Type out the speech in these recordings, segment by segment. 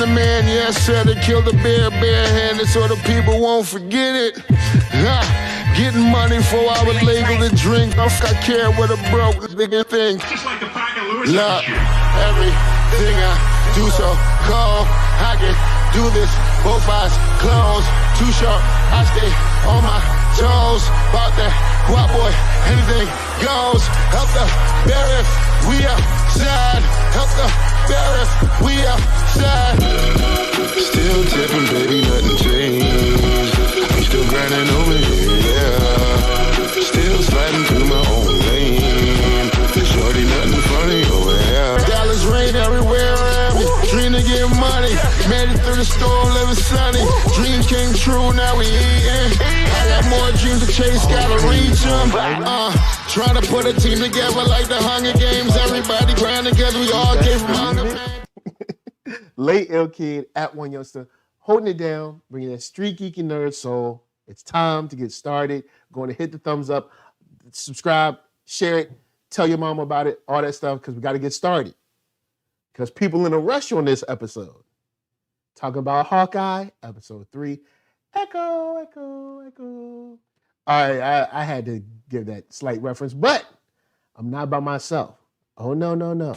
the man, yes, sir, to kill the bear barehanded so the people won't forget it. Getting money for I was legal to drink. I care what a broke nigga think. Just like the pack of Lewis. Look, everything I do so cold. I can do this, both eyes closed. Too short, I stay on my toes. About that guap boy, anything goes. Help the bear if we outside. Help the bear if we outside. Still tipping, baby, nothing changed. I'm still grinding over here, yeah. Still sliding through my own lane. Shorty, nothing funny over here. Dallas rain everywhere around me. Dream to get money. Made it through the storm, living sunny. Dream came true, now we eating. I got more dreams to chase, gotta reach them. Trying to put a team together like the Hunger Games. Everybody grinding because we all came from hunger pain. Late Ill Kid at OneYoungsta, holding it down, bringing that street geek and nerd soul. It's time to get started. Going to hit the thumbs up, subscribe, share it, tell your mom about it, all that stuff, because we got to get started. Because people in a rush on this episode. Talking about Hawkeye, episode 3. Echo, echo, echo. All right, I had to give that slight reference, but I'm not by myself. Oh, no, no, no.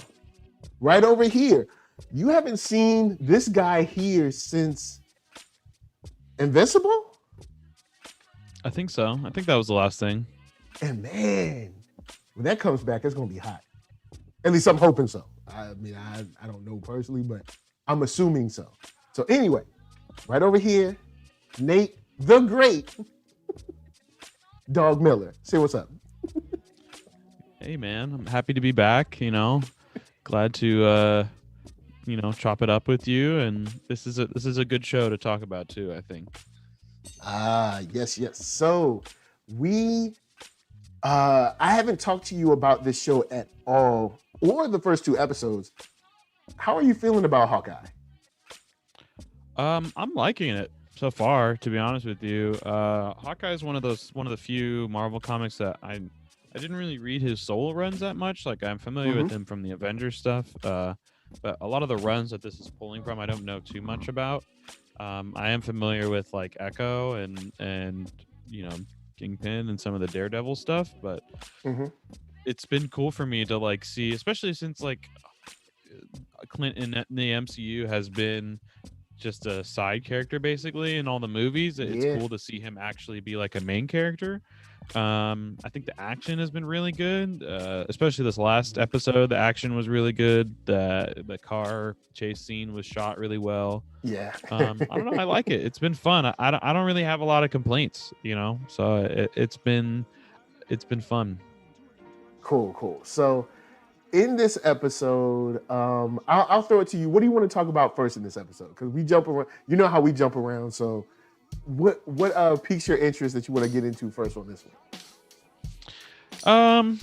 Right over here. You haven't seen this guy here since Invincible? I think so. I think that was the last thing. And man, when that comes back, it's going to be hot. At least I'm hoping so. I mean, I don't know personally, but I'm assuming so. So anyway, right over here, Nate the Great Dog Miller. Say what's up. Hey, man. I'm happy to be back, you know. Glad to... chop it up with you, and this is a good show to talk about too, I think. Yes. So I haven't talked to you about this show at all, or the first 2 episodes. How are you feeling about Hawkeye? I'm liking it so far, to be honest with you. Hawkeye is one of the few Marvel comics that I didn't really read his solo runs that much. Like, I'm familiar with him from the Avengers stuff. But a lot of the runs that this is pulling from, I don't know too much about. I am familiar with like Echo and Kingpin and some of the Daredevil stuff, but it's been cool for me to like see, especially since like Clint in the MCU has been just a side character basically in all the movies. It's cool to see him actually be like a main character. I think the action has been really good, especially this last episode. The action was really good. The car chase scene was shot really well. Yeah. I don't know. I like it. It's been fun. I don't really have a lot of complaints, so it's been fun. Cool. So in this episode, I'll throw it to you. What do you want to talk about first in this episode? Because we jump around. You know how we jump around, so what piques your interest that you want to get into first on this one?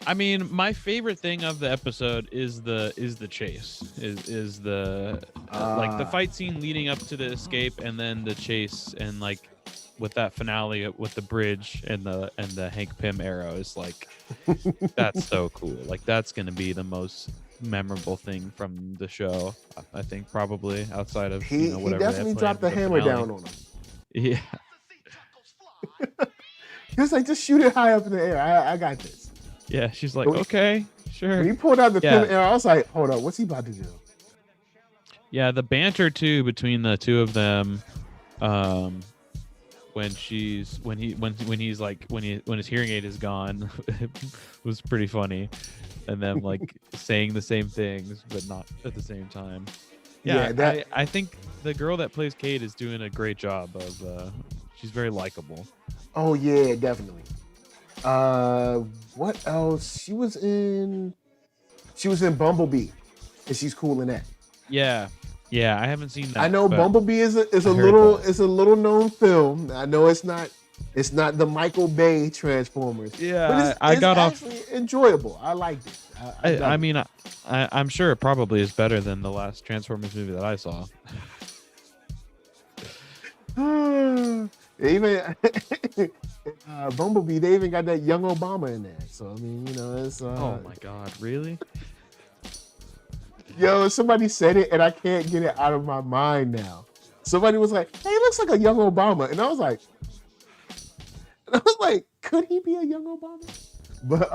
I mean, my favorite thing of the episode is the chase. Is the like the fight scene leading up to the escape, and then the chase, and like with that finale with the bridge and the Hank Pym arrow is like that's so cool. Like that's gonna be the most memorable thing from the show, I think, probably outside of whatever. He definitely dropped the hammer down on him. Yeah. He was like, just shoot it high up in the air. I got this. Yeah, she's like, okay, sure. When he pulled out the Pym arrow, I was like, hold up, what's he about to do? Yeah, the banter too between the two of them, when his hearing aid is gone, was pretty funny. And them like saying the same things but not at the same time. I think the girl that plays Kate is doing a great job of she's very likable. Oh yeah, definitely. What else? She was in Bumblebee, and she's cool in that. Yeah, I haven't seen that. I know Bumblebee is a little known film. I know it's not the Michael Bay Transformers. Yeah, but it's actually enjoyable. I liked it. I mean, I'm sure it probably is better than the last Transformers movie that I saw. Even Bumblebee, they even got that young Obama in there. So I mean, it's. Oh my God, really? Yo, somebody said it and I can't get it out of my mind now. Somebody was like, "Hey, he looks like a young Obama," and I was like, could he be a young Obama? But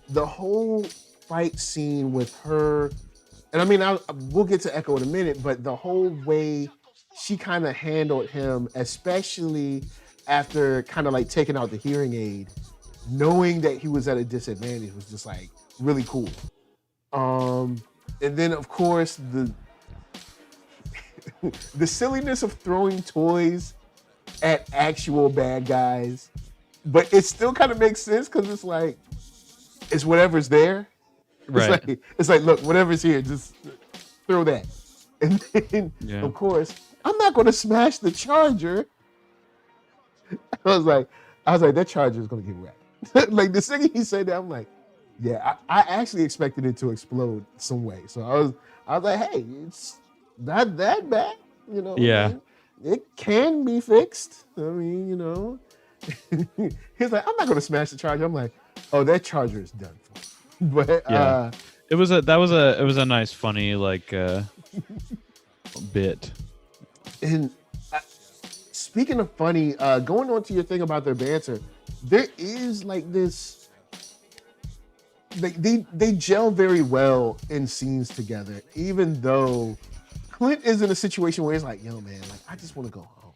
the whole fight scene with her, and I mean, we'll get to Echo in a minute, but the whole way she kind of handled him, especially after kind of like taking out the hearing aid, knowing that he was at a disadvantage, was just like really cool. And then of course the silliness of throwing toys at actual bad guys, but it still kind of makes sense because it's like it's whatever's there. Right. It's like look, whatever's here, just throw that. And then of course, I'm not going to smash the charger. I was like, that charger is going to get wrecked. Like the second he said that, I'm like, yeah, I actually expected it to explode some way. So I was like, hey, it's not that bad, you know. Yeah. I mean, it can be fixed. I mean, you know. He's like, I'm not going to smash the charger. I'm like, oh, that charger is done for. But yeah, it was a nice, funny like bit. And speaking of funny, going on to your thing about their banter, there is like this. They gel very well in scenes together, even though Clint is in a situation where he's like, "Yo, man, like I just want to go home."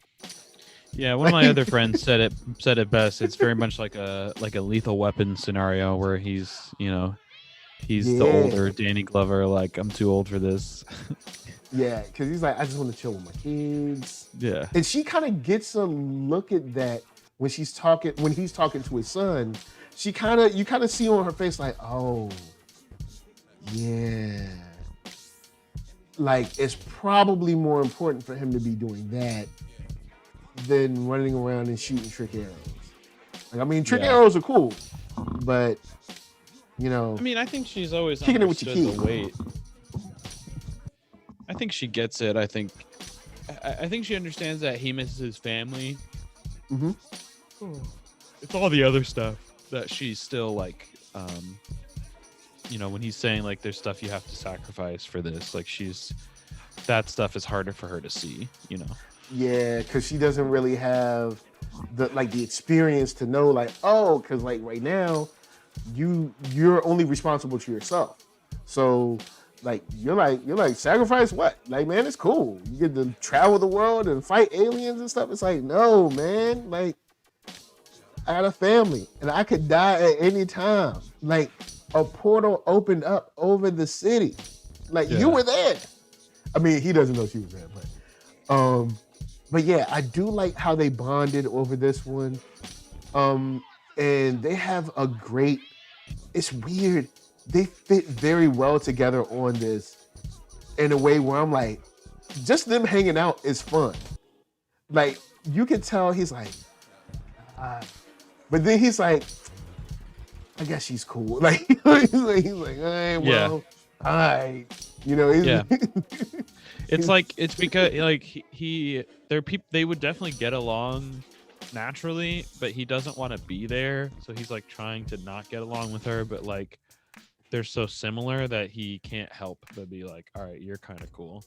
Yeah, one of my other friends said it best. It's very much like a Lethal Weapon scenario where he's the older Danny Glover. Like, I'm too old for this. Yeah, because he's like, I just want to chill with my kids. Yeah, and she kind of gets a look at that when he's talking to his son. You kind of see on her face like, oh, yeah. Like, it's probably more important for him to be doing that than running around and shooting trick arrows. Like, I mean, trick arrows are cool, but, you know. I mean, I think she's always kicking it with your understood the weight. I think she gets it. I think she understands that he misses his family. Mm-hmm. It's all the other stuff that she's still like, when he's saying like there's stuff you have to sacrifice for this, like that stuff is harder for her to see, you know. Yeah, because she doesn't really have the experience to know like, oh, because like right now you're only responsible to yourself. So like you're like sacrifice what? Like, man, it's cool. You get to travel the world and fight aliens and stuff. It's like, no, man, like I got a family and I could die at any time. Like a portal opened up over the city. Like you were there. I mean, he doesn't know she was there, but yeah, I do like how they bonded over this one. And they have a great, it's weird. They fit very well together on this in a way where I'm like, just them hanging out is fun. Like, you can tell he's like, but then he's like, I guess she's cool. Like, he's like, hey, well, all right. You know, it's like, it's because like they would definitely get along naturally, but he doesn't want to be there. So he's like trying to not get along with her, but like they're so similar that he can't help but be like, all right, you're kind of cool.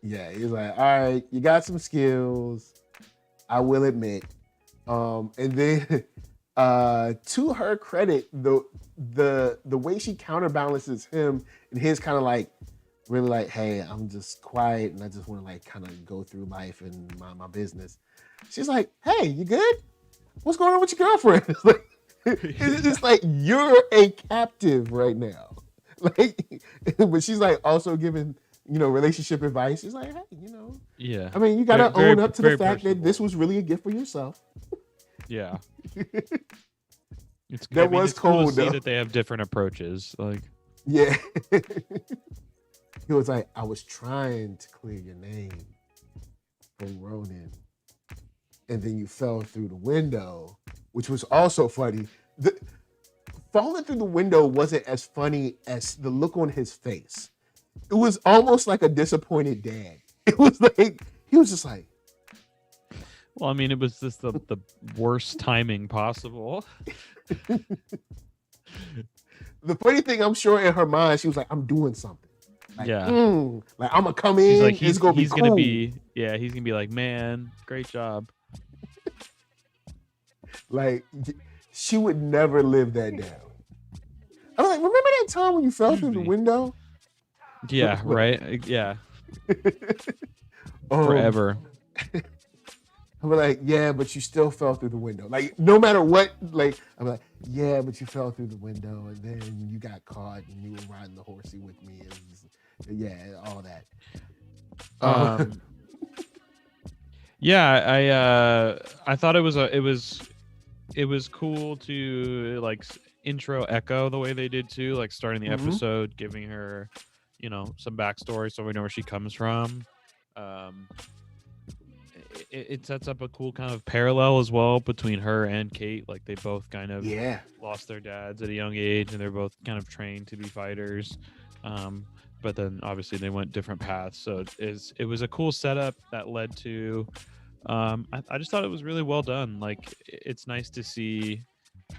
Yeah, he's like, all right, you got some skills, I will admit. And then to her credit, the way she counterbalances him and his kind of like really like, hey, I'm just quiet and I just want to like kind of go through life and my business. She's like, hey, you good? What's going on with your girlfriend? It's like, it's like you're a captive right now. Like, but she's like also giving, relationship advice. She's like, hey, yeah. I mean, you gotta own up to the fact personable. that this was really a gift for yourself. Yeah. It's that was cool cold to see though. that they have different approaches. Like, yeah. He was like, I was trying to clear your name from Ronin. And then you fell through the window, which was also funny. Falling through the window wasn't as funny as the look on his face. It was almost like a disappointed dad. It was like, he was just like. Well, I mean, it was just the worst timing possible. the funny thing, I'm sure in her mind, she was like, I'm doing something. Like, Yeah. Like, I'm going to come in. She's like, it's going to be he's cool. gonna be, yeah, he's gonna be like, man, great job. Like, she would never live that down. I was like, remember that time when you fell through the window? Yeah, right. Yeah. Forever. I'm like, yeah, but you still fell through the window. Like, no matter what, like, I'm like, yeah, but you fell through the window, and then you got caught, and you were riding the horsey with me. It was, yeah, all that. Yeah, I thought it was cool to like intro Echo the way they did too, like starting the episode, giving her, some backstory so we know where she comes from. It sets up a cool kind of parallel as well between her and Kate. Like they both kind of lost their dads at a young age, and they're both kind of trained to be fighters. But then obviously they went different paths. So it was a cool setup that led to. I just thought it was really well done. Like it's nice to see,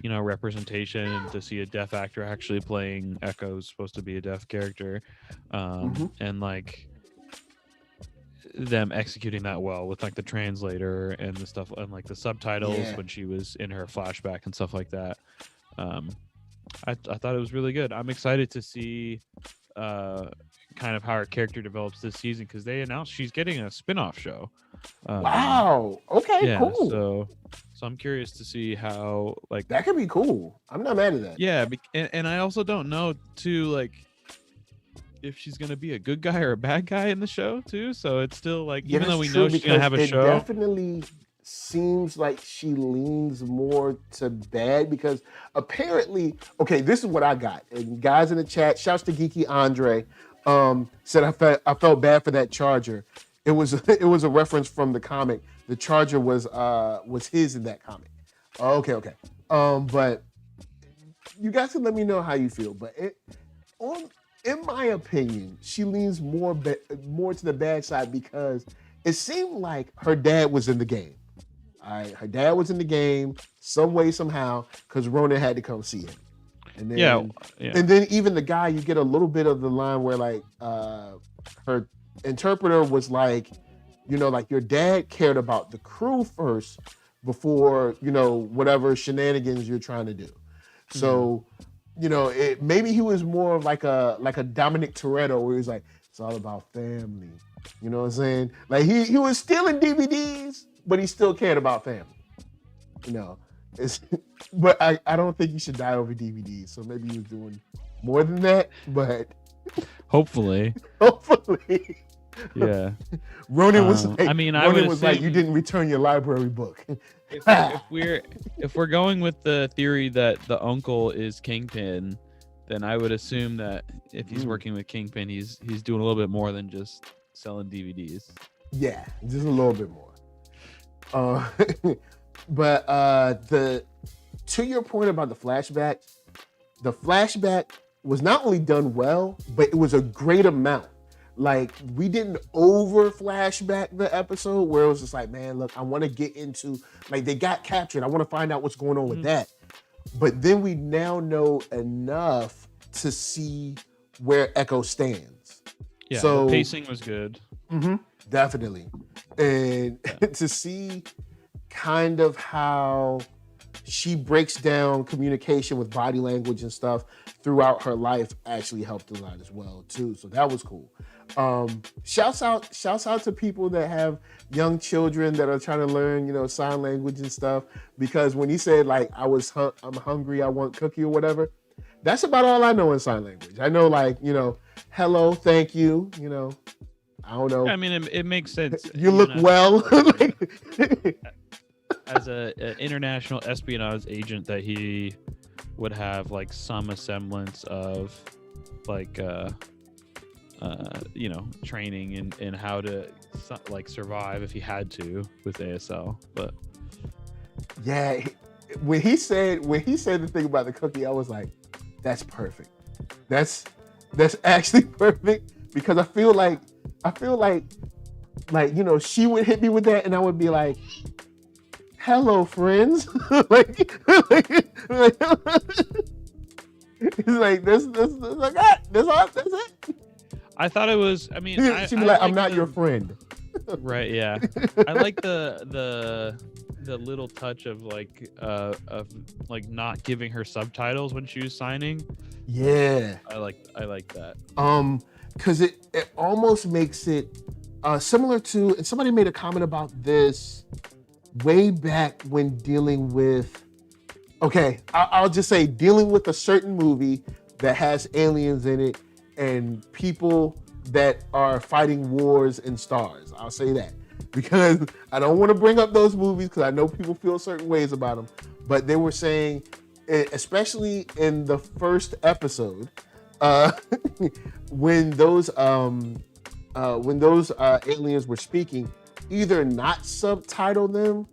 representation, and to see a deaf actor actually playing Echo's supposed to be a deaf character, and like them executing that well with like the translator and the stuff and like the subtitles when she was in her flashback and stuff like that. I thought it was really good. I'm excited to see kind of how her character develops this season, because they announced she's getting a spin-off show. Wow. Okay, cool. So I'm curious to see how like that could be cool. I'm not mad at that. Yeah, and I also don't know too, like if she's gonna be a good guy or a bad guy in the show too. So it's still like, even though we know she's gonna have a show, it definitely seems like she leans more to bad, because apparently, okay, this is what I got. And guys in the chat, shouts to Geeky Andre, said I felt bad for that charger. It was a reference from the comic. The charger was his in that comic. Okay. But you guys can let me know how you feel. But in my opinion, she leans more to the bad side, because it seemed like her dad was in the game. All right, her dad was in the game some way, somehow, because Ronan had to come see him. And then, and then even the guy, you get a little bit of the line where like her interpreter was like, like your dad cared about the crew first before, whatever shenanigans you're trying to do. So, maybe he was more of like a Dominic Toretto, where he's like, it's all about family. You know what I'm saying? Like he was stealing DVDs, but he still cared about family. But I don't think you should die over DVDs. So maybe he was doing more than that, but hopefully. Yeah. Ronan was like, Ronan was like, you didn't return your library book. if we're going with the theory that the uncle is Kingpin, then I would assume that if he's working with Kingpin, he's doing a little bit more than just selling DVDs. Yeah, just a little bit more. But to your point about the flashback was not only done well, but it was a great amount. Like, we didn't over flashback the episode where it was just like, man, look, I want to get into, like, they got captured. I want to find out what's going on with that. But then we now know enough to see where Echo stands. Yeah, so the pacing was good. Definitely. And to see kind of how she breaks down communication with body language and stuff throughout her life actually helped a lot as well too. So that was cool. Shouts out to people that have young children that are trying to learn, sign language and stuff. Because when he said like, I'm hungry, I want cookie or whatever, that's about all I know in sign language. I know like, hello, thank you, I don't know. I mean, it makes sense. You look well. As an international espionage agent, that he would have like some semblance of like training in how to like survive if he had to with ASL. But yeah, when he said the thing about the cookie, I was like, that's perfect. That's actually perfect, because I feel like she would hit me with that and I would be like, hello, friends. He's like, this like that. That's it. I thought it was. I mean, She'd be like, I'm not your friend. Right. Yeah. I like the little touch of like not giving her subtitles when she was signing. Yeah. I like that. Because it almost makes it similar to, and somebody made a comment about this way back when dealing with, I'll just say dealing with a certain movie that has aliens in it and people that are fighting wars in stars. I'll say that because I don't want to bring up those movies because I know people feel certain ways about them. But they were saying, especially in the first episode, when those aliens were speaking, either not subtitle them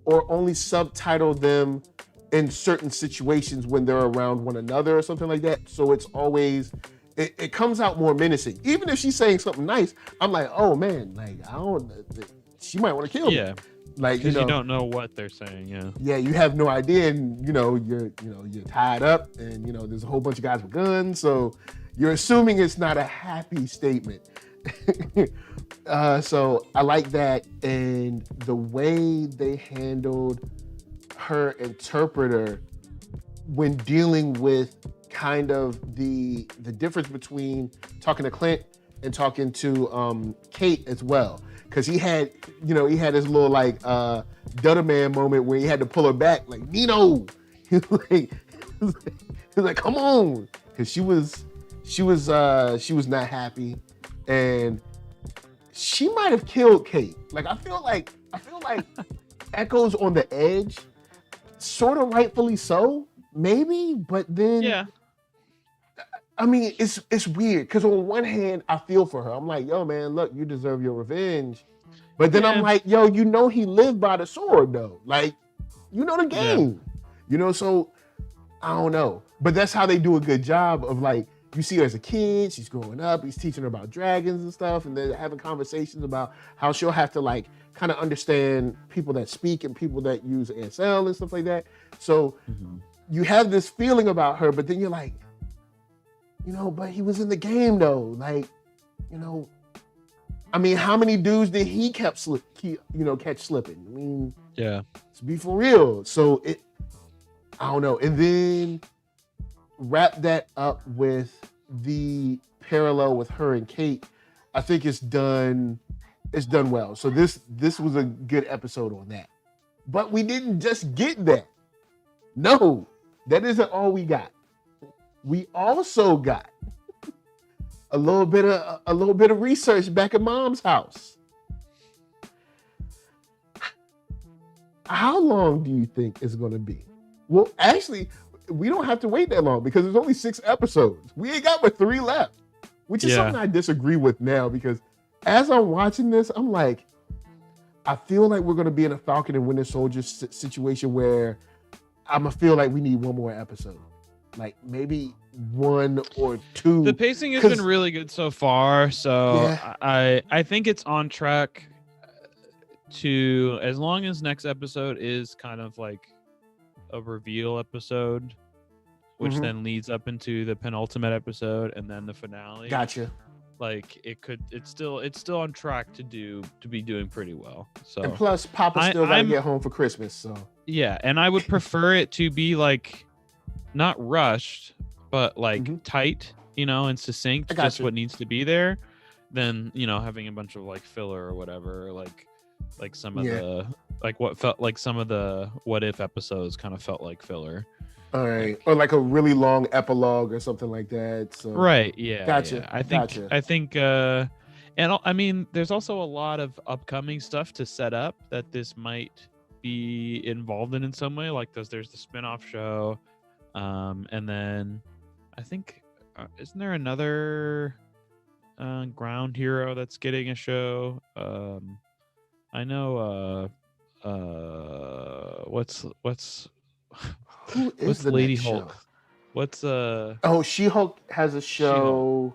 or only subtitle them in certain situations when they're around one another or something like that. So it's always, it comes out more menacing. Even if she's saying something nice, I'm like, oh man, like she might want to kill me. Yeah. Like, Because you don't know what they're saying. Yeah. Yeah, you have no idea, and you're tied up, and there's a whole bunch of guys with guns, so you're assuming it's not a happy statement. So I like that, and the way they handled her interpreter when dealing with kind of the difference between talking to Clint and talking to Kate as well. Because he had his little like Dudder Man moment where he had to pull her back, like Nino. He was like, come on, because she was not happy, and she might have killed Kate. Like I feel like Echo's on the edge, sort of rightfully so, maybe, but then Yeah. I mean, it's weird because on one hand, I feel for her. I'm like, yo, man, look, you deserve your revenge. But then I'm like, yo, he lived by the sword, though. Like, the game. So I don't know. But that's how they do a good job of like, you see her as a kid, she's growing up, he's teaching her about dragons and stuff, and they're having conversations about how she'll have to like kind of understand people that speak and people that use ASL and stuff like that. So you have this feeling about her, but then you're like, but he was in the game though. Like, I mean, how many dudes did he catch slipping? I mean, Yeah. to be for real. So I don't know. And then wrap that up with the parallel with her and Kate. I think it's done well. So this was a good episode on that. But we didn't just get that. No, that isn't all we got. We also got a little bit of research back at Mom's house. How long do you think it's going to be? Well, actually, we don't have to wait that long because there's only 6 episodes. We ain't got but 3 left, which is something I disagree with now because as I'm watching this, I'm like, I feel like we're going to be in a Falcon and Winter Soldier situation where I'm going to feel like we need one more episode. Like maybe 1 or 2. The pacing has been really good so far, so yeah. I think it's on track to, as long as next episode is kind of like a reveal episode, which then leads up into the penultimate episode and then the finale. Gotcha. Like it's still on track to be doing pretty well. So and plus Papa's still gotta get home for Christmas, so yeah, and I would prefer it to be like not rushed, but like tight, and succinct, just what needs to be there, than having a bunch of like filler or whatever, like some of the like what felt like some of the what if episodes kind of felt like filler. All right, or like a really long epilogue or something like that. So right, yeah, gotcha. Yeah. I think, and I mean, there's also a lot of upcoming stuff to set up that this might be involved in some way. Like there's the spin-off show. And then I think, isn't there another ground hero that's getting a show? I know, what's who is what's the Lady next Hulk? show? What's She-Hulk has a show.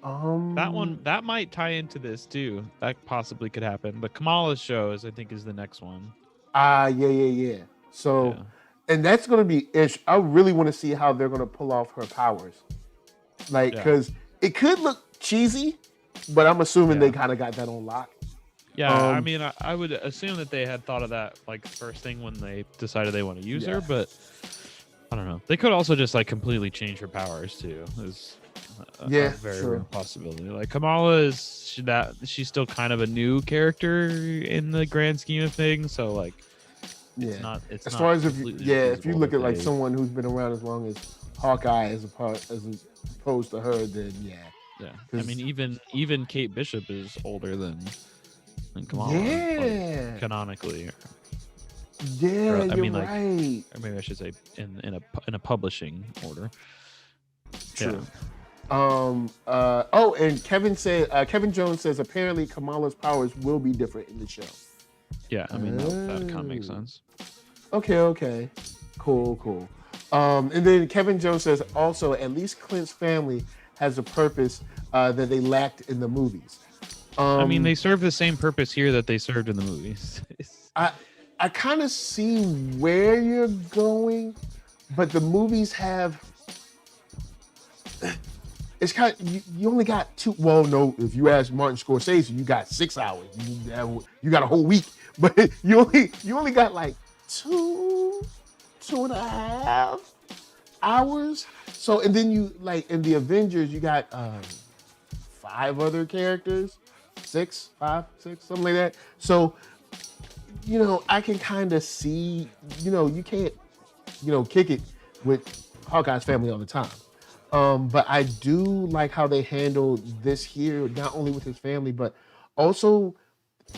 That might tie into this too. That possibly could happen. But Kamala's show I think is the next one. Yeah. So. Yeah. And that's gonna be ish. I really want to see how they're gonna pull off her powers, like because it could look cheesy, but I'm assuming they kind of got that on lock. Yeah, I mean, I would assume that they had thought of that like first thing when they decided they want to use her, but I don't know. They could also just like completely change her powers too. Is a very real possibility. Like Kamala is she's still kind of a new character in the grand scheme of things, so like. It's not, it's as not far as if you look at like someone who's been around as long as Hawkeye as opposed to her, then yeah. I mean, even Kate Bishop is older than Kamala, like, canonically. Yeah, or, I mean, you're like, right. Or maybe I should say in a publishing order. True. Yeah. And Kevin Jones says apparently Kamala's powers will be different in the show. Yeah, I mean that kind of makes sense. Okay. Cool. And then Kevin Jones says also at least Clint's family has a purpose that they lacked in the movies. I mean, they serve the same purpose here that they served in the movies. I kind of see where you're going, but the movies have. It's kind of, you only got 2. Well, no, if you ask Martin Scorsese, you got 6 hours. You got a whole week, but you only got like 2.5 hours. So, and then you like in the Avengers, you got 5 other characters, 6, something like that. So, I can kind of see, you can't, kick it with Hawkeye's family all the time. But I do like how they handled this here, not only with his family, but also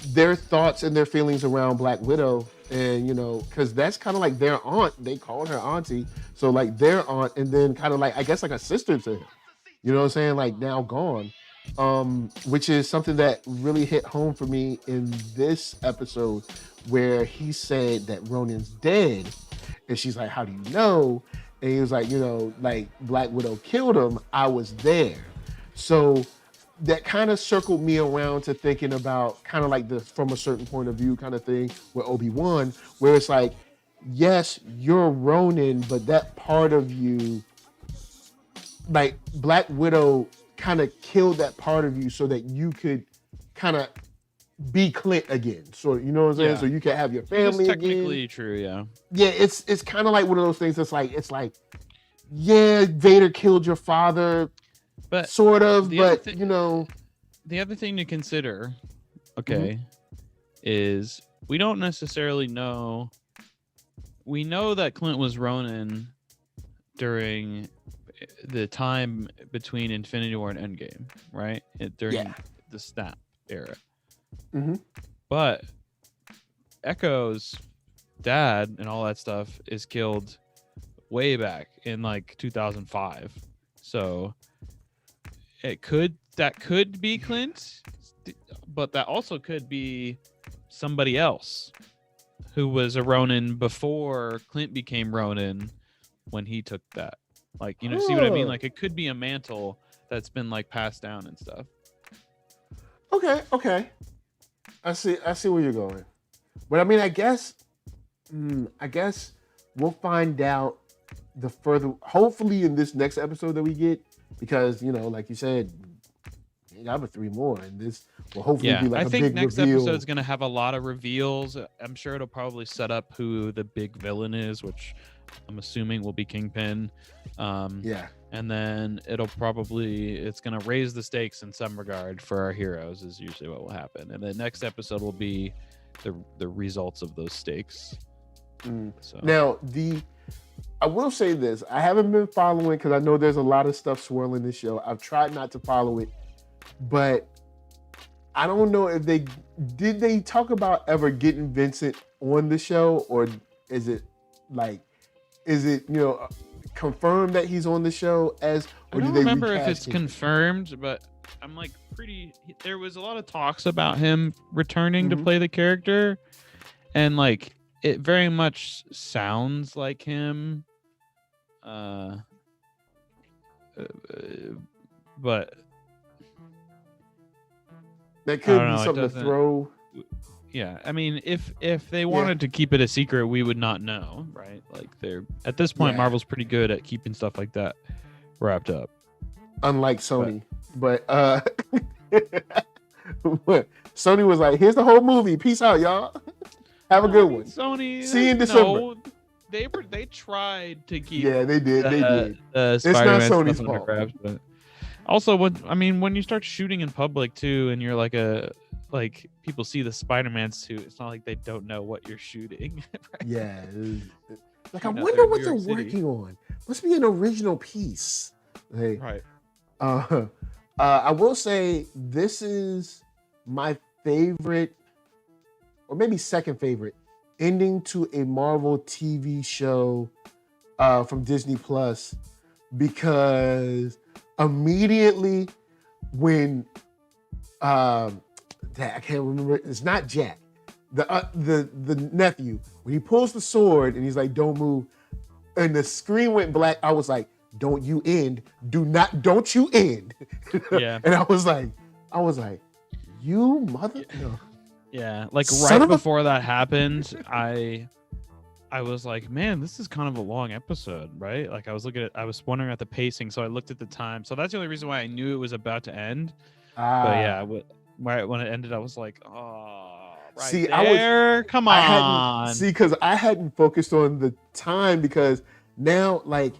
their thoughts and their feelings around Black Widow. And, because that's kind of like their aunt. They called her auntie. So like their aunt, and then kind of like, I guess like a sister to him. You know what I'm saying? Like now gone. Which is something that really hit home for me in this episode where he said that Ronin's dead. And she's like, how do you know? And he was like, like Black Widow killed him. I was there. So that kind of circled me around to thinking about kind of like the from a certain point of view kind of thing with Obi-Wan, where it's like, yes, you're Ronin, but that part of you, like Black Widow kind of killed that part of you so that you could kind of be Clint again. So you know what I'm saying? So you can have your family again. Technically again. True, yeah. Yeah, it's kind of like one of those things that's like, it's like, yeah, Vader killed your father, but sort of, but The other thing to consider, is we don't necessarily know. We know that Clint was Ronin during the time between Infinity War and Endgame, right? During the Snap era. Mm-hmm. But Echo's dad and all that stuff is killed way back in like 2005. So that could be Clint, but that also could be somebody else who was a Ronin before Clint became Ronin when he took that. Like, see what I mean? Like it could be a mantle that's been like passed down and stuff. Okay. I see where you're going. But I mean, I guess we'll find out the further, hopefully in this next episode that we get, because, like you said, you got 3 more, and this will hopefully be like a big reveal. I think next episode is going to have a lot of reveals. I'm sure it'll probably set up who the big villain is, which I'm assuming will be Kingpin. And then it's going to raise the stakes in some regard for our heroes is usually what will happen. And the next episode will be the results of those stakes. So now I will say this. I haven't been following because I know there's a lot of stuff swirling this show. I've tried not to follow it, but I don't know if did they talk about ever getting Vincent on the show, or is it confirmed that he's on the show I don't remember if it's confirmed, but I'm like there was a lot of talks about him returning to play the character, and like it very much sounds like him. But that could be something to throw. Yeah, I mean, if they wanted to keep it a secret, we would not know, right? Like they're at this point, Marvel's pretty good at keeping stuff like that wrapped up. Unlike Sony, but Sony was like, "Here's the whole movie. Peace out, y'all. Have a good one." Sony, see you in December. No, they tried to keep. Yeah, they did. They did. It's not Sony's fault. Grabs, but also, when you start shooting in public too, and you're like people see the Spider-Man suit, it's not like they don't know what you're shooting. Right? Yeah, like I wonder what they're working on. Must be an original piece. Hey, right. I will say this is my favorite, or maybe second favorite, ending to a Marvel TV show from Disney Plus, because immediately when I can't remember, it's not Jack, the nephew, when he pulls the sword and he's like, "Don't move," and the screen went black, I was like, "Don't you end. Don't you end." Yeah. And I was like, "You mother." No. Yeah, like right before that happened, I was like, "Man, this is kind of a long episode, right?" Like I was wondering at the pacing, so I looked at the time. So that's the only reason why I knew it was about to end. But yeah, when it ended, I was like, "Oh, right see, there, come on." Because I hadn't focused on the time, because now, like,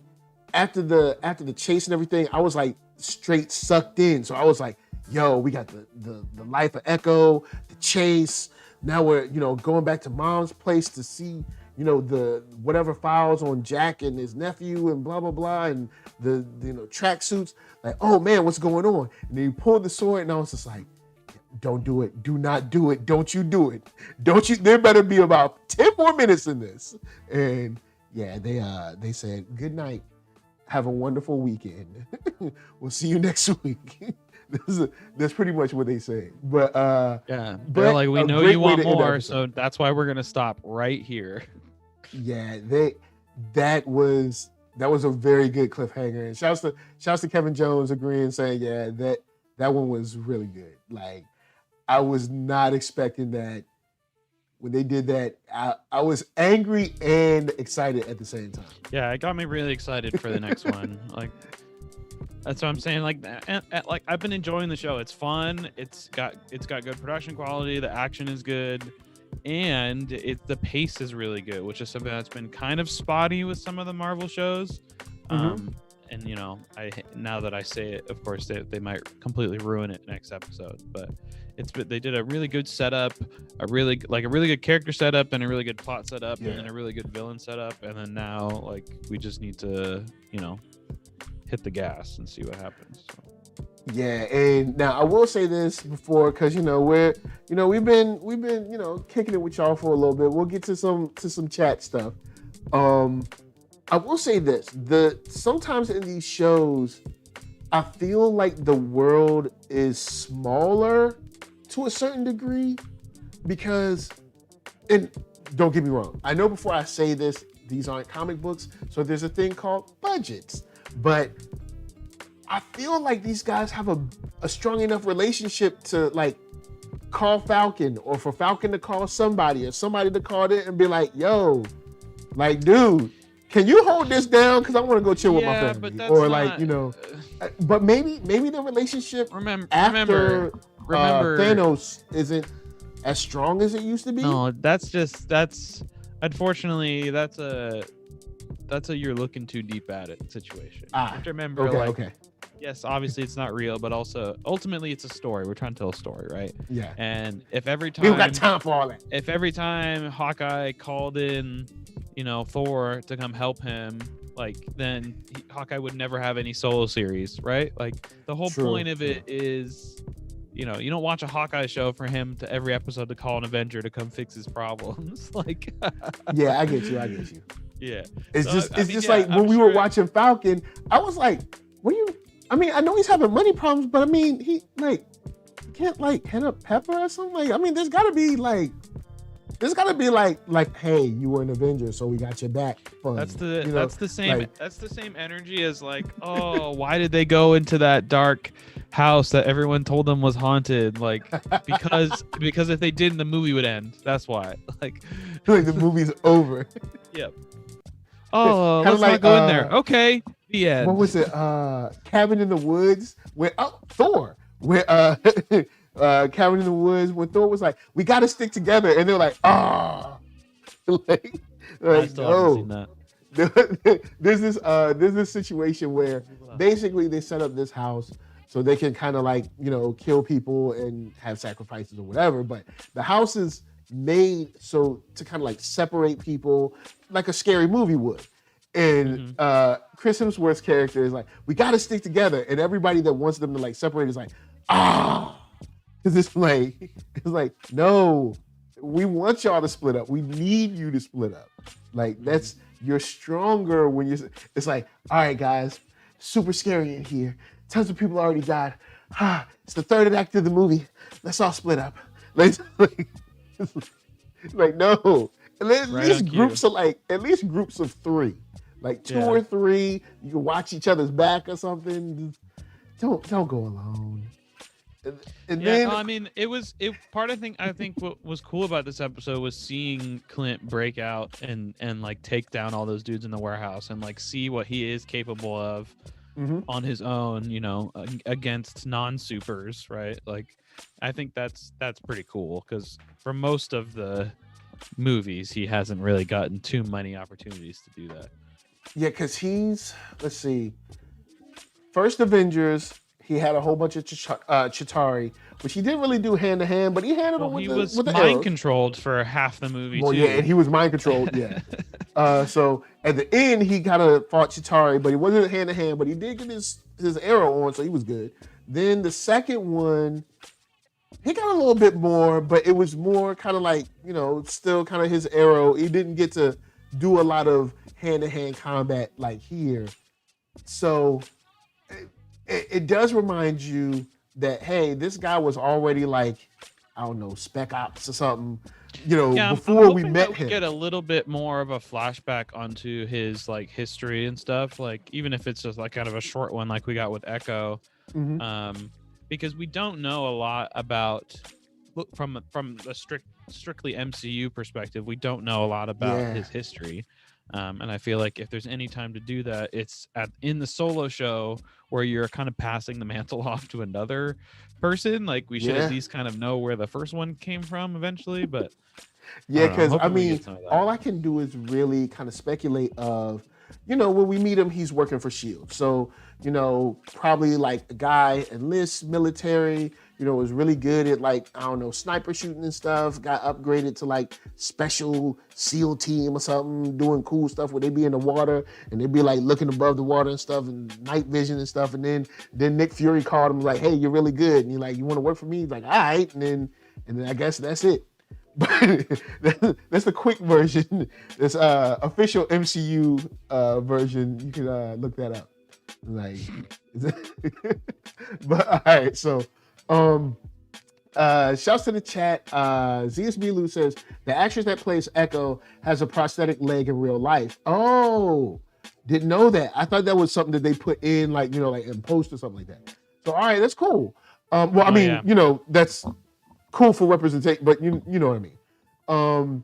after the chase and everything, I was like straight sucked in. So I was like, "Yo, we got the life of Echo, the chase. Now we're going back to Mom's place to see the whatever files on Jack and his nephew and blah blah blah, and the tracksuits. Like, oh man, what's going on?" And then he pulled the sword, and I was just like, "Don't do it. Do not do it. Don't you do it. Don't you." There better be about 10 more minutes in this. And yeah, they said, "Good night. Have a wonderful weekend. We'll see you next week." That's pretty much what they say. But yeah, they're like, "We know you want more, so that's why we're gonna stop right here." Yeah, that was a very good cliffhanger. And shouts to Kevin Jones agreeing, saying, "Yeah, that one was really good." Like, I was not expecting that. When they did that, I was angry and excited at the same time. Yeah, it got me really excited for the next one. Like, that's what I'm saying. Like, like I've been enjoying the show. It's fun. It's got good production quality. The action is good, and the pace is really good, which is something that's been kind of spotty with some of the Marvel shows. And now that I say it, of course they might completely ruin it next episode, but they did a really good setup, a really good character setup, and a really good plot setup, and then a really good villain setup, and then now, like, we just need to hit the gas and see what happens. So. Yeah, and now I will say this before, because we've been kicking it with y'all for a little bit. We'll get to some chat stuff. I will say this: sometimes in these shows, I feel like the world is smaller to a certain degree, because, and don't get me wrong, I know before I say this, these aren't comic books, so there's a thing called budgets, but I feel like these guys have a strong enough relationship to, like, call Falcon, or for Falcon to call somebody, or somebody to call it and be like, "Yo, like, dude, can you hold this down? Because I want to go chill with my family." But that's or not, but maybe the relationship after Thanos isn't as strong as it used to be. No, unfortunately that's a you're looking too deep at it situation. You have to remember, yes, obviously it's not real, but also ultimately it's a story. We're trying to tell a story, right? Yeah. And if every time we don't got time for all that. If every time Hawkeye called in, Thor to come help him, like, then Hawkeye would never have any solo series, right? Like, the whole point of it is, you don't watch a Hawkeye show for him to every episode to call an Avenger to come fix his problems. Like, yeah, I get you. Yeah. It's just like when we were watching Falcon, I was like, I know he's having money problems, but I mean, he, like, can't, like, hit up Pepper or something. Like, I mean, there's got to be, like, This gotta be like, hey, you were an Avenger, so we got your back. Fun. That's the you know? that's the same Like, that's the same energy as like, oh, why did they go into that dark house that everyone told them was haunted? Like because if they didn't, the movie would end. That's why. Like the movie's over. Yep. Oh, Kinda let's not go in there. Okay. The end. What was it? Cabin in the Woods. Where Thor. Where Cabin in the Woods. When Thor was like, we got to stick together, and they're like, like I still haven't seen that. there's this situation where basically they set up this house so they can kind of like, kill people and have sacrifices or whatever. But the house is made so to kind of like separate people like a scary movie would. And Chris Hemsworth's character is like, we got to stick together. And everybody that wants them to like separate is like, because it's like, no, we want y'all to split up. We need you to split up. Like you're stronger when you're, it's like, all right, guys, super scary in here. Tons of people already died. It's the third act of the movie. Let's all split up. Like no. And at least groups of three. Like two or three, you can watch each other's back or something. Don't go alone. And then, I mean, I think what was cool about this episode was seeing Clint break out and like take down all those dudes in the warehouse and like see what he is capable of on his own, against non-supers, right? Like, I think that's pretty cool because for most of the movies, he hasn't really gotten too many opportunities to do that. Yeah, because let's see, first Avengers, he had a whole bunch of Chitauri, which he didn't really do hand to hand, but he handled them with the arrows. He was mind controlled for half the movie too. Yeah, and he was mind controlled. Yeah. So at the end, he kind of fought Chitauri, but he wasn't hand to hand. But he did get his arrow on, so he was good. Then the second one, he got a little bit more, but it was more kind of like, still kind of his arrow. He didn't get to do a lot of hand-to-hand combat like here. So it does remind you that, hey, this guy was already like, I don't know, Spec Ops or something, before we met him. We get a little bit more of a flashback onto his like history and stuff, like even if it's just like kind of a short one like we got with Echo. Because we don't know a lot about, from a strictly MCU perspective, we don't know a lot about his history. And I feel like if there's any time to do that, it's in the solo show where you're kind of passing the mantle off to another person. Like we should at least kind of know where the first one came from eventually. But because I mean, all I can do is really kind of speculate of, when we meet him, he's working for S.H.I.E.L.D. So, probably like a guy enlists military, was really good at like, I don't know, sniper shooting and stuff, got upgraded to like special SEAL team or something, doing cool stuff where they be in the water and they'd be like looking above the water and stuff and night vision and stuff. And then Nick Fury called him like, hey, you're really good. And you're like, you want to work for me? He's like, all right. And then I guess that's it. But that's the quick version. This official MCU version. You can look that up. Like, but all right. So, shouts to the chat. ZSB Lou says the actress that plays Echo has a prosthetic leg in real life. Oh, didn't know that. I thought that was something that they put in, like like in post or something like that. So, all right, that's cool. That's cool for representation, but you know what I mean.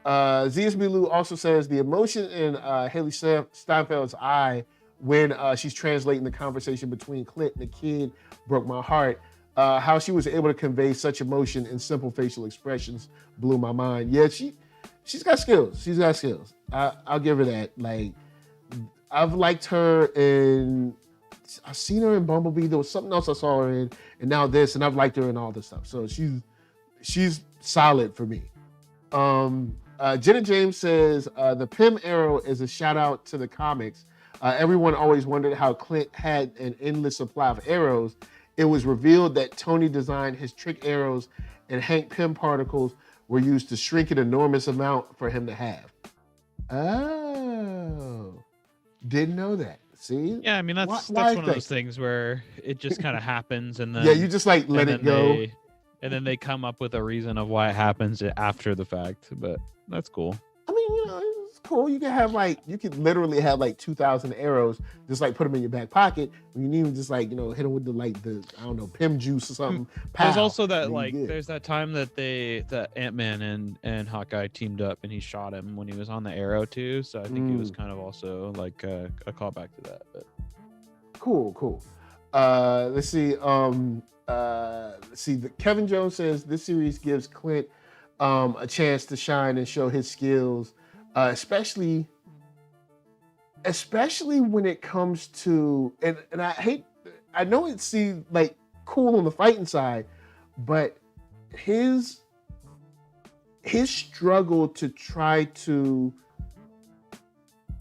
ZSB Lou also says the emotion in Haley Steinfeld's eye when she's translating the conversation between Clint and the kid broke my heart. How she was able to convey such emotion in simple facial expressions blew my mind. Yeah, she's got skills. She's got skills. I'll give her that. Like, I've liked her in. I've seen her in Bumblebee. There was something else I saw her in, and now this, and I've liked her in all this stuff. So she's solid for me. Jenna James says the Pym arrow is a shout out to the comics. Everyone always wondered how Clint had an endless supply of arrows. It was revealed that Tony designed his trick arrows and Hank Pym particles were used to shrink an enormous amount for him to have. Oh, didn't know that. See? Yeah, I mean that's one of those things where it just kind of happens and then you just like let it go. and then they come up with a reason of why it happens after the fact. But that's cool. I mean, it's cool. You could literally have like 2,000 arrows, just like put them in your back pocket. You need to just like, hit them with the I don't know, Pim juice or something. There's also that there's that time that that Ant-Man and Hawkeye teamed up and he shot him when he was on the arrow too. So I think it was kind of also like a callback to that. But cool. Let's see. Kevin Jones says this series gives Clint a chance to shine and show his skills, especially when it comes to and I know it's like cool on the fighting side, but his struggle to try to,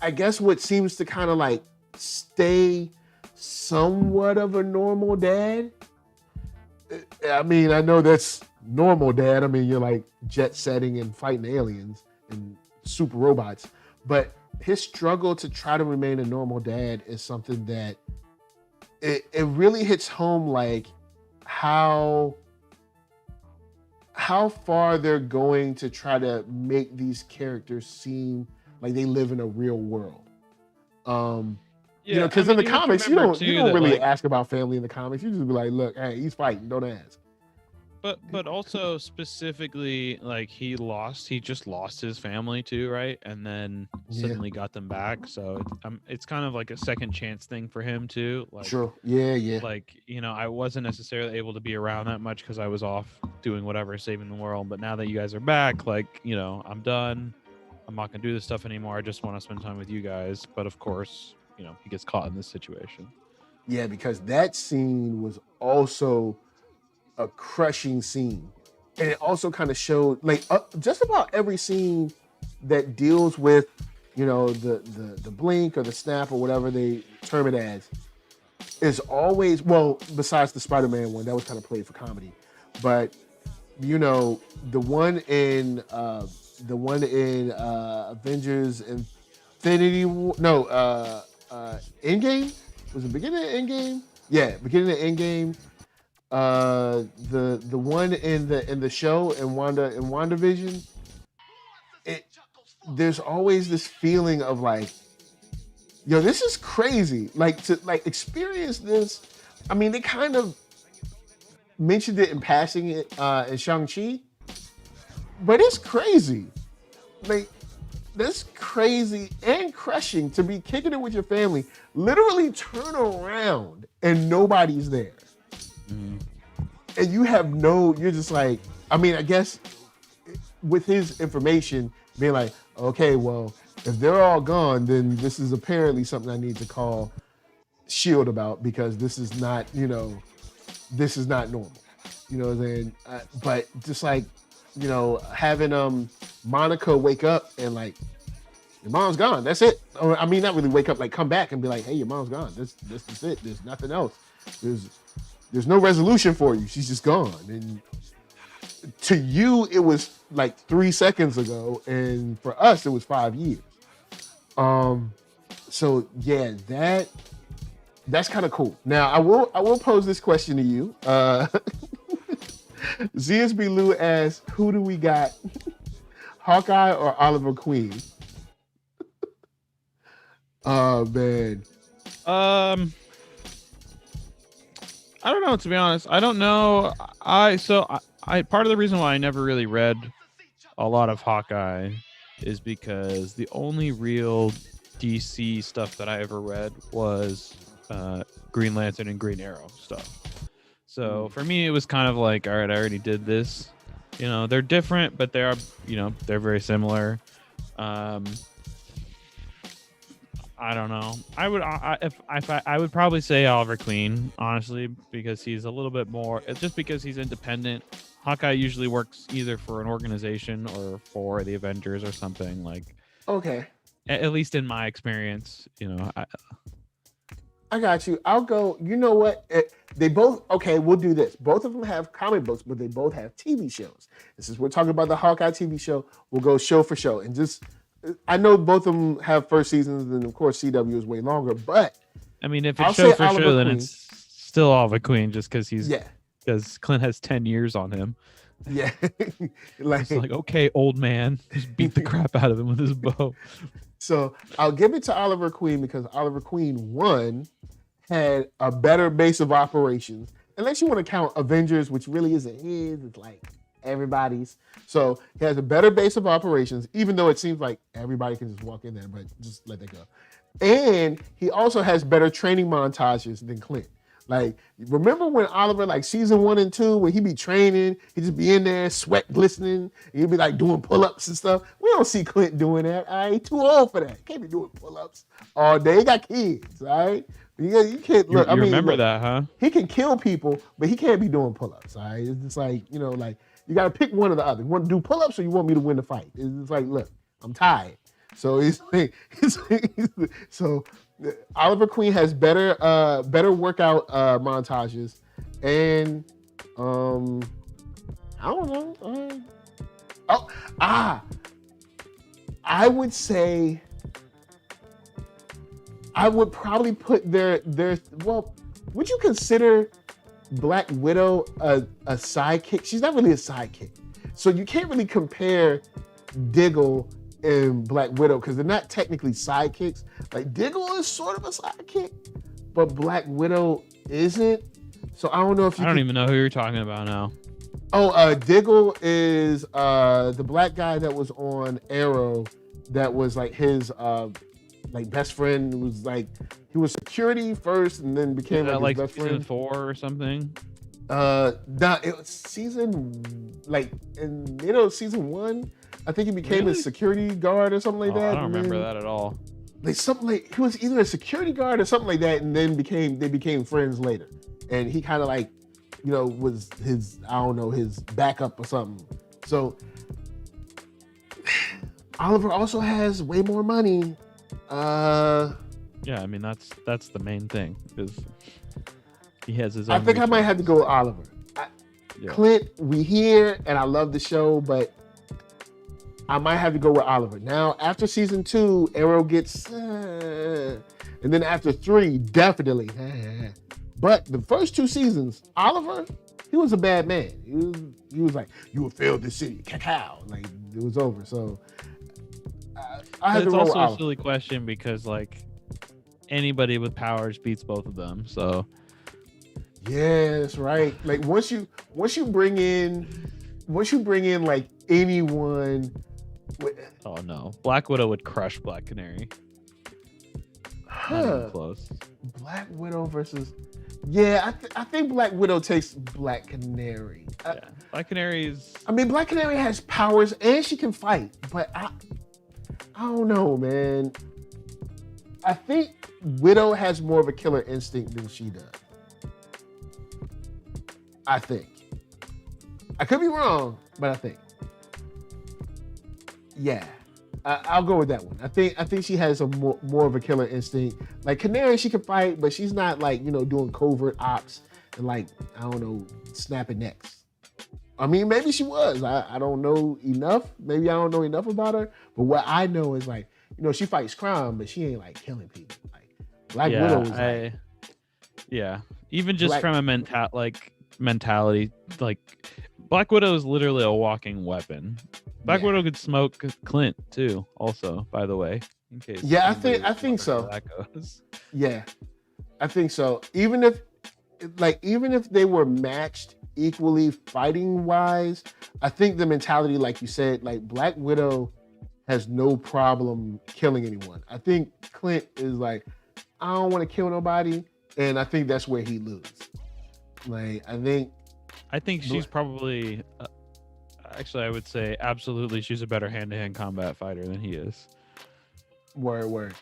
I guess, what seems to kind of like stay somewhat of a normal dad. I mean, I know that's normal dad. I mean, you're like jet setting and fighting aliens and super robots, but his struggle to try to remain a normal dad is something that it really hits home, like how far they're going to try to make these characters seem like they live in a real world. Because in the comics, you don't really ask about family in the comics. You just be like, look, hey, he's fighting, don't ask. But also specifically, like he just lost his family too, right? And then suddenly got them back. So it's kind of like a second chance thing for him too. Like, sure. Yeah. Like, I wasn't necessarily able to be around that much because I was off doing whatever, saving the world. But now that you guys are back, like, I'm done. I'm not gonna do this stuff anymore. I just want to spend time with you guys. But of course, he gets caught in this situation. Yeah, because that scene was also a crushing scene, and it also kind of showed like just about every scene that deals with the blink or the snap or whatever they term it as is always, well, besides the Spider-Man one that was kind of played for comedy, but the one in Avengers Infinity War, Endgame, was it beginning of Endgame? Yeah, beginning of Endgame. The one in the show in WandaVision, there's always this feeling of like, this is crazy. Like to experience this. I mean, they kind of mentioned it in passing in Shang-Chi, but it's crazy. Like, that's crazy and crushing to be kicking it with your family, literally turn around and nobody's there. Mm-hmm. And you're just like, I mean, I guess with his information being like, okay, well, if they're all gone, then this is apparently something I need to call S.H.I.E.L.D. about, because this is not, this is not normal. You know what I'm saying? But just like, having Monica wake up and like, your mom's gone. That's it. Or, I mean, not really wake up, like come back and be like, hey, your mom's gone. This is it. There's nothing else. There's no resolution for you. She's just gone. And to you, it was like 3 seconds ago, and for us, it was 5 years. So yeah, that's kind of cool. Now, I will pose this question to you. ZSB Lou asks, who do we got? Hawkeye or Oliver Queen? Oh man. I don't know, to be honest. I don't know. I part of the reason why I never really read a lot of Hawkeye is because the only real DC stuff that I ever read was Green Lantern and Green Arrow stuff. So for me, it was kind of like, all right, I already did this. They're different, but they are, they're very similar. I don't know. I would probably say Oliver Queen, honestly, because he's a little bit more. It's just because he's independent. Hawkeye usually works either for an organization or for the Avengers or something like. Okay. At least in my experience, I got you. I'll go. You know what? They both. Okay, we'll do this. Both of them have comic books, but they both have TV shows. And since we're talking about the Hawkeye TV show, we'll go show for show and just. I know both of them have first seasons, and of course CW is way longer. But I mean, if it's show for show, then it's still Oliver Queen, just because he's because Clint has 10 years on him. Yeah, It's like, okay, old man, just beat the crap out of him with his bow. So I'll give it to Oliver Queen because Oliver Queen 1 had a better base of operations. Unless you want to count Avengers, which really isn't his, it's like everybody's. So he has a better base of operations, even though it seems like everybody can just walk in there, but just let that go. And he also has better training montages than Clint. Like, remember when Oliver, like season 1 and 2, when he be training, he just be in there, sweat glistening, and he'd be like doing pull-ups and stuff. We don't see Clint doing that. All right, too old for that. He can't be doing pull-ups all day. He got kids, all right? You can't look. You remember that, huh? He can kill people, but he can't be doing pull-ups. All right, it's just like, like you got to pick one or the other. You want to do pull-ups or you want me to win the fight? It's just like, look, I'm tired. So so Oliver Queen has better workout montages, and I don't know. I would say I would probably put their well. Would you consider Black Widow a sidekick? She's not really a sidekick, so you can't really compare Diggle and Black Widow because they're not technically sidekicks. Like Diggle is sort of a sidekick, but Black Widow isn't. So I don't know if you I don't even know who you're talking about now. Oh, Diggle is the black guy that was on Arrow that was like his like best friend. It was like he was security first and then became like his best friend. Season 4 or something. Nah, it was season like in middle of season 1. I think he became a security guard or something like that. I don't remember that at all. Like something like he was either a security guard or something like that, and then they became friends later. And he kind of like, was his his backup or something. So Oliver also has way more money. Yeah, I mean that's the main thing is he has his own. I think I might have to go with Oliver. Clint, we here, and I love the show, but I might have to go with Oliver. Now, after season 2, Arrow gets, and then after 3, definitely. But the first 2 seasons, Oliver, he was a bad man. He was like, you have failed this city, cacao. Like, it was over. So, I had to roll with Oliver. It's also a silly question because, like, anybody with powers beats both of them. So, yeah, that's right. Like, once you bring in like anyone. Oh no, Black Widow would crush Black Canary. Not even close. Black Widow versus, yeah, I think Black Widow takes Black Canary. Black Canary's. I mean, Black Canary has powers and she can fight, but I don't know, man. I think Widow has more of a killer instinct than she does. I think. I could be wrong, but I think. Yeah, I'll go with that one. I think she has a more of a killer instinct. Like Canary, she can fight, but she's not like doing covert ops and like I don't know snapping necks. I mean, maybe she was. I don't know enough. Maybe I don't know enough about her. But what I know is like she fights crime, but she ain't like killing people. Like Black Widow is even just from a mentality, like Black Widow is literally a walking weapon. Black Widow could smoke Clint too. Also, by the way, in case. Yeah, I think so. That goes. Yeah, I think so. Even if they were matched equally fighting wise, I think the mentality, like you said, like Black Widow has no problem killing anyone. I think Clint is like, I don't want to kill nobody, and I think that's where he loses. Like, I think she's probably. Actually, I would say absolutely she's a better hand-to-hand combat fighter than he is. Word.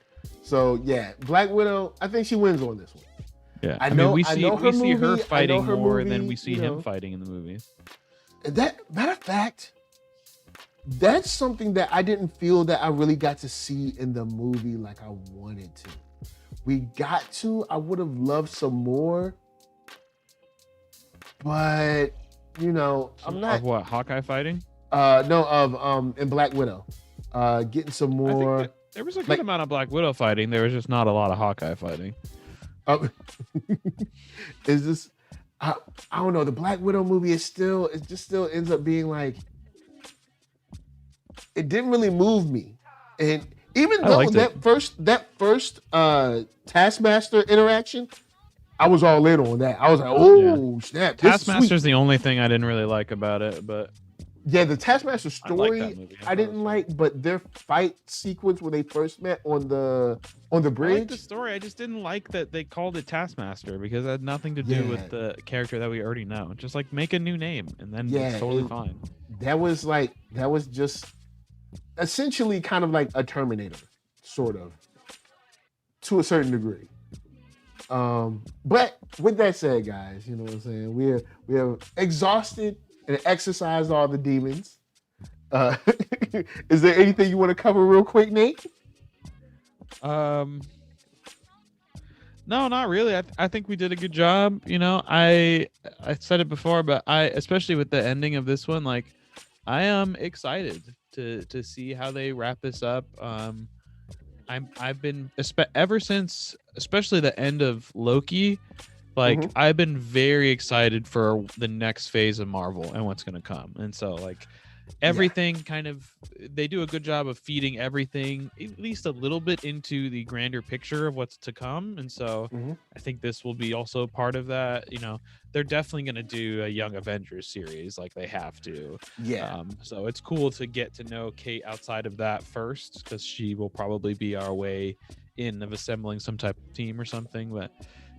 So, yeah, Black Widow, I think she wins on this one. Yeah, I mean, we see her fighting more than we see him fighting in the movies. Matter of fact, that's something that I didn't feel that I really got to see in the movie like I wanted to. We got to. I would have loved some more, but... I'm not. Of what, Hawkeye fighting? No, of in Black Widow, getting some more. There was a good amount of Black Widow fighting. There was just not a lot of Hawkeye fighting. Is this? I don't know. The Black Widow movie it just still ends up being like, it didn't really move me. And even though that first Taskmaster interaction, I was all in on that. I was like, oh snap! Taskmaster's the only thing I didn't really like about it, but yeah, the Taskmaster story I didn't like, but their fight sequence when they first met on the bridge. I liked the story. I just didn't like that they called it Taskmaster because it had nothing to do with the character that we already know. Just like make a new name and then it's totally fine. That was just essentially kind of like a Terminator, sort of, to a certain degree. But with that said, guys, you know what I'm saying? We have exhausted and exercised all the demons. Is there anything you want to cover real quick, Nate? No, not really. I think we did a good job. You know, I said it before, but especially with the ending of this one, like I am excited to see how they wrap this up. I've been ever since, especially the end of Loki, like I've been very excited for the next phase of Marvel and what's going to come. And so like everything kind of, they do a good job of feeding everything at least a little bit into the grander picture of what's to come. And so I think this will be also part of that. You know, they're definitely going to do a Young Avengers series, like they have to. So it's cool to get to know Kate outside of that first, because she will probably be our way in of assembling some type of team or something. But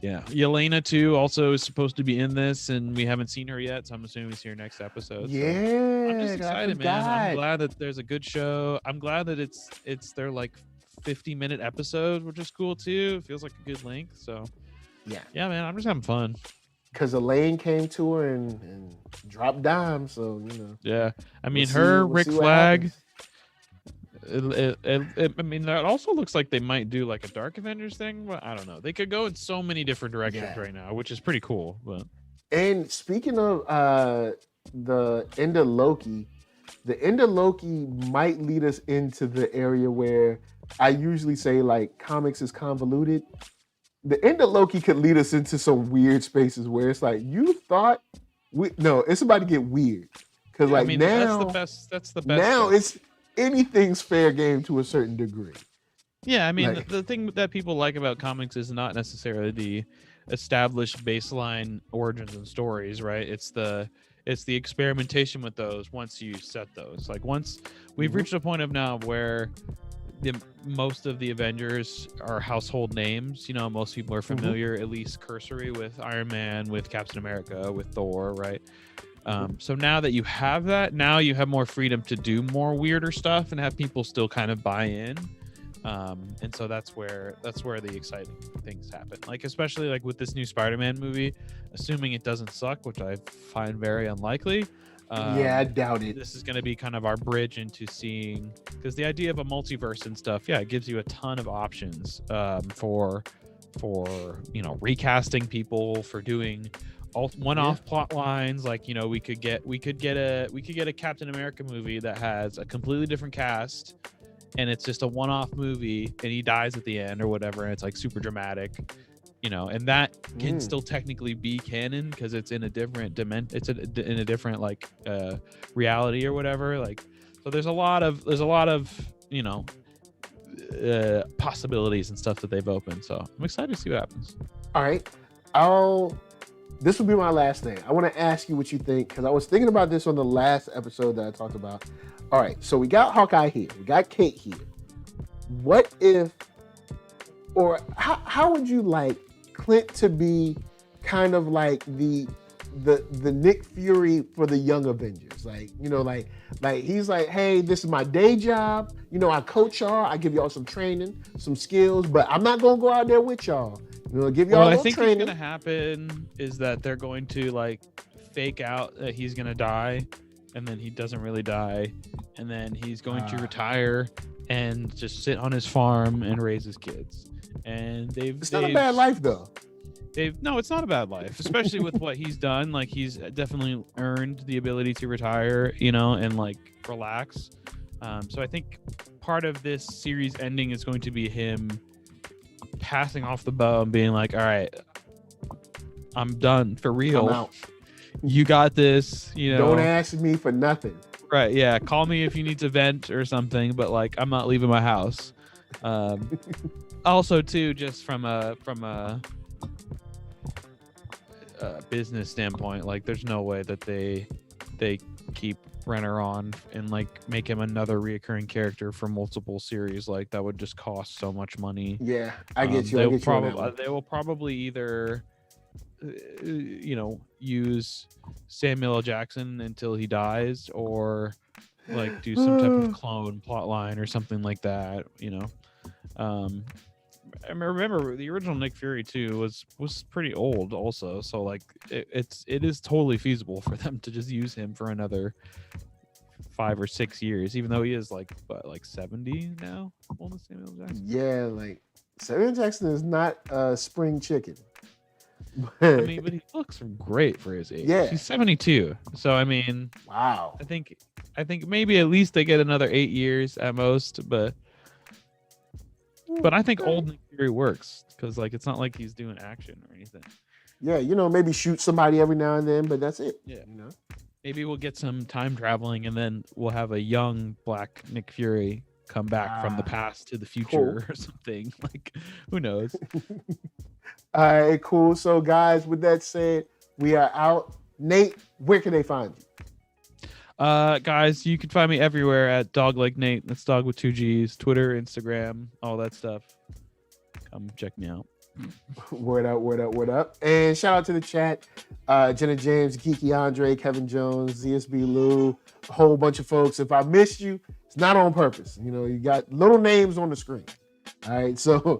yeah, Yelena too also is supposed to be in this, and we haven't seen her yet, so I'm assuming we see her next episode. Yeah, so I'm just excited, man. I'm glad that there's a good show. I'm glad that it's their like 50-minute episode, which is cool too. It feels like a good length. So yeah, man, I'm just having fun. Because Elaine came to her and dropped dimes, so you know. Yeah, I mean Rick Flag. I mean, that also looks like they might do like a Dark Avengers thing, but I don't know. They could go in so many different directions right now, which is pretty cool. But and speaking of the end of Loki might lead us into the area where I usually say like comics is convoluted. The end of Loki could lead us into some weird spaces where it's like you thought it's about to get weird because like now that's the best. Now it's anything's fair game to a certain degree. Yeah, I mean, the thing that people like about comics is not necessarily the established baseline origins and stories, right? It's the experimentation with those once you set those. Like once we've reached a point of now where most of the Avengers are household names. You know, most people are familiar, at least cursory, with Iron Man, with Captain America, with Thor, right? So now that you have that, now you have more freedom to do more weirder stuff and have people still kind of buy in. And so that's where the exciting things happen. Like, especially like with this new Spider-Man movie, assuming it doesn't suck, which I find very unlikely. I doubt it. This is going to be kind of our bridge into seeing, because the idea of a multiverse and stuff, it gives you a ton of options for you know, recasting people, for doing one-off plot lines. Like, you know, we could get a Captain America movie that has a completely different cast, and it's just a one-off movie, and he dies at the end or whatever, and it's like super dramatic, you know, and that can still technically be canon because it's in a different dimension. It's in a different like reality or whatever. Like, so there's a lot of you know possibilities and stuff that they've opened. So I'm excited to see what happens. All right, this will be my last thing. I want to ask you what you think, because I was thinking about this on the last episode that I talked about. All right, so we got Hawkeye here, we got Kate here. What if, or how would you like Clint to be kind of like the Nick Fury for the Young Avengers? Like, you know, like he's like, hey, this is my day job. You know, I coach y'all, I give y'all some training, some skills, but I'm not gonna go out there with y'all. You know, give y'all I think training. What's gonna happen is that they're going to like fake out that he's gonna die, and then he doesn't really die, and then he's going to retire and just sit on his farm and raise his kids. And it's not a bad life though. No, it's not a bad life, especially with what he's done. Like, he's definitely earned the ability to retire, you know, and like relax. So I think part of this series ending is going to be him passing off the bow and being like, all right, I'm done for real. I'm out. You got this. You know, Don't ask me for nothing. Right? Yeah. Call me if you need to vent or something, but like I'm not leaving my house. Also, too, just from a business standpoint, like there's no way that they keep Renner on and like make him another reoccurring character for multiple series. Like that would just cost so much money. Yeah, I get you. They will probably either use Samuel L. Jackson until he dies, or like do some type of clone plot line or something like that. I remember the original Nick Fury too was pretty old also, so like it is totally feasible for them to just use him for another 5 or 6 years, even though he is like 70 now. Old Samuel Jackson. Yeah, like Samuel Jackson is not a spring chicken. I mean, but he looks great for his age. Yeah, he's 72. So I mean, wow. I think maybe at least they get another 8 years at most, but I think old Nick Fury works because like it's not like he's doing action or anything. Yeah, maybe shoot somebody every now and then, but that's it. Yeah, maybe we'll get some time traveling, and then we'll have a young black Nick Fury come back from the past to the future or something. Like, who knows? All right, cool. So, guys, with that said, we are out. Nate, where can they find you? Guys, you can find me everywhere at Dog Like Nate. That's dog with 2 G's. Twitter, Instagram, all that stuff. Come check me out. Word up, word up, word up. And shout out to the chat. Jenna James, Geeky Andre, Kevin Jones, ZSB Lou, a whole bunch of folks. If I missed you, it's not on purpose. You got little names on the screen. All right, so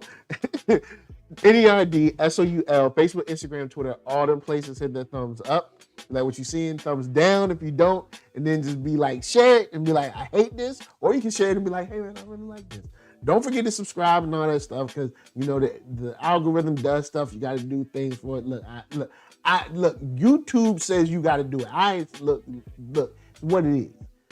NERDSoul, Facebook, Instagram, Twitter, all them places, hit that thumbs up. Like what you seeing, thumbs down if you don't, and then just be like, share it and be like, I hate this. Or you can share it and be like, hey man, I really like this. Don't forget to subscribe and all that stuff, because the algorithm does stuff. You got to do things for it. Look, YouTube says you got to do it. Look, it's what it is.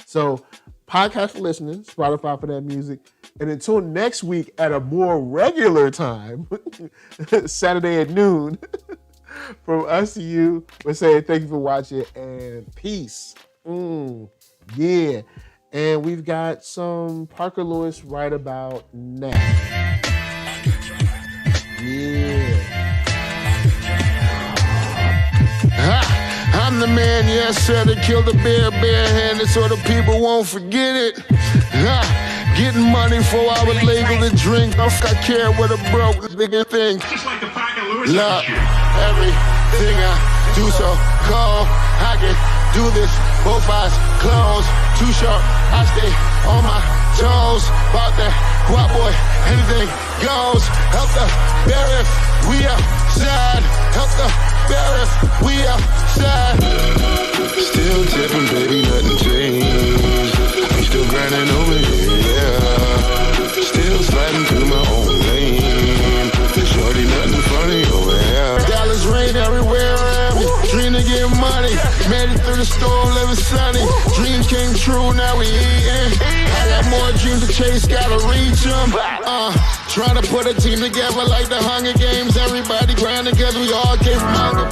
So, podcast for listeners, Spotify for that music. And until next week at a more regular time, Saturday at noon, from us to you, we're saying thank you for watching and peace. Yeah. And we've got some Parker Lewis right about now. Yeah. I'm the man, yes sir, that killed the bear barehanded so the people won't forget it. Getting money for I was legal to drink. I care what a broke nigga think. Just like the Parker Lewis. Look, everything I do so cold. I can do this, both eyes closed. Too short, I stay on my toes. About that guap boy, anything goes. Help the bear if we outside. Help the bear if we outside. Still tipping, baby, nothing changed. I'm still grinding over here, yeah. Still sliding through my own lane. Shorty, nothing funny over here. Dallas rain everywhere around me. Dream to get money. Made it through the storm, living sunny. Dreams came true, now we eating. I got more dreams to chase, gotta reach them. Trying to put a team together like the Hunger Games. Everybody grinding cause we all came from Hunger.